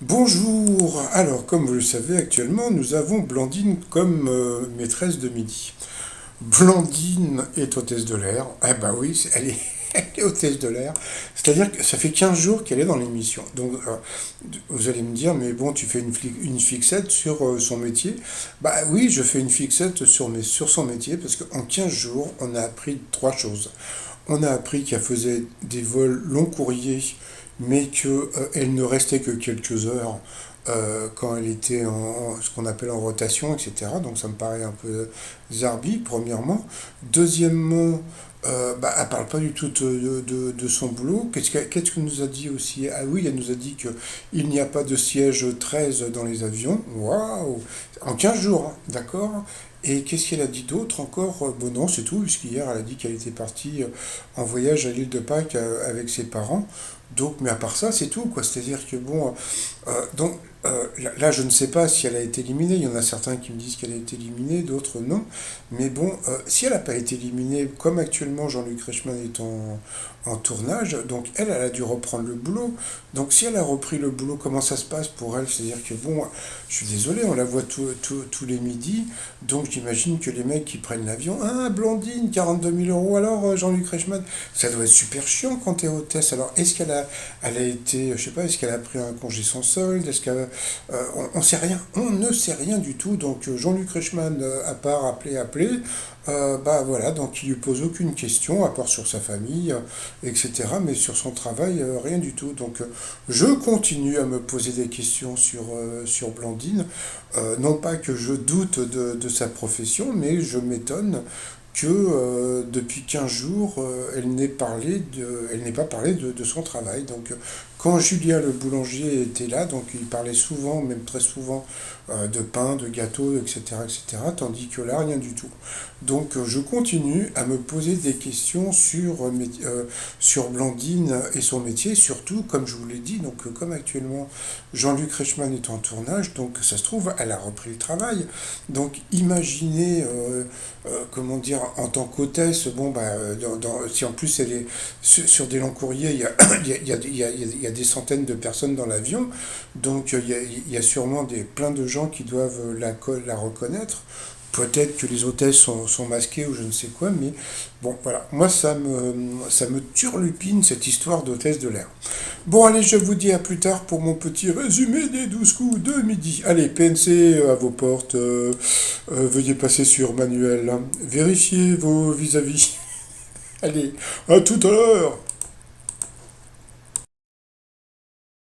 Bonjour. Alors, comme vous le savez, actuellement, nous avons Blandine comme maîtresse de midi. Blandine est hôtesse de l'air. Eh ben oui, elle est hôtesse de l'air. C'est-à-dire que ça fait 15 jours qu'elle est dans l'émission. Donc, vous allez me dire, mais bon, tu fais une fixette sur son métier. Bah oui, je fais une fixette sur son métier parce qu'en 15 jours, on a appris trois choses. On a appris qu'elle faisait des vols long courriers, mais qu'elle ne restait que quelques heures quand elle était ce qu'on appelle en rotation, etc. Donc ça me paraît un peu zarbi, premièrement. Deuxièmement, elle parle pas du tout de son boulot. Qu'est-ce qu'elle nous a dit aussi? Ah oui, elle nous a dit qu'il n'y a pas de siège 13 dans les avions. Waouh! En 15 jours, hein, d'accord? Et qu'est-ce qu'elle a dit d'autre encore? Bon non, c'est tout, puisqu'hier elle a dit qu'elle était partie en voyage à l'île de Pâques avec ses parents. Donc, mais à part ça, c'est tout, quoi. C'est-à-dire que bon, donc là, je ne sais pas si elle a été éliminée. Il y en a certains qui me disent qu'elle a été éliminée, d'autres non. Mais bon, si elle n'a pas été éliminée, comme actuellement Jean-Luc Reichmann est en tournage, donc elle a dû reprendre le boulot. Donc si elle a repris le boulot, comment ça se passe pour elle? C'est-à-dire que bon, je suis désolé, on la voit tous les midis, donc j'imagine que les mecs qui prennent l'avion, ah, Blondine, 42 000 euros, alors Jean-Luc Reichmann, ça doit être super chiant quand t'es hôtesse. Alors est-ce elle a été, je sais pas, est-ce qu'elle a pris un congé sans solde? Est-ce qu'elle, on sait rien, on ne sait rien du tout. Donc Jean-Luc Reichmann, à part appeler, bah voilà, donc il lui pose aucune question, à part sur sa famille, etc. Mais sur son travail, rien du tout. Donc je continue à me poser des questions sur Blandine. Non pas que je doute de sa profession, mais je m'étonne que depuis 15 jours, elle n'ait pas parlé de son travail. Donc, quand Julien le boulanger était là, donc il parlait souvent, même très souvent, de pain, de gâteau, etc., etc., tandis que là, rien du tout. Donc, je continue à me poser des questions sur Blandine et son métier, surtout, comme je vous l'ai dit, donc, comme actuellement Jean-Luc Reichmann est en tournage, donc ça se trouve, elle a repris le travail. Donc, imaginez comment dire, en tant qu'hôtesse, bon, si en plus elle est sur des longs courriers, il y a, il y a des centaines de personnes dans l'avion, donc il y a sûrement plein de gens qui doivent la reconnaître. Peut-être que les hôtesses sont masquées ou je ne sais quoi, mais bon, voilà. Moi, ça me turlupine cette histoire d'hôtesse de l'air. Bon, allez, je vous dis à plus tard pour mon petit résumé des 12 coups de midi. Allez, PNC à vos portes. Veuillez passer sur manuel, hein. Vérifiez vos vis-à-vis. Allez, à tout à l'heure.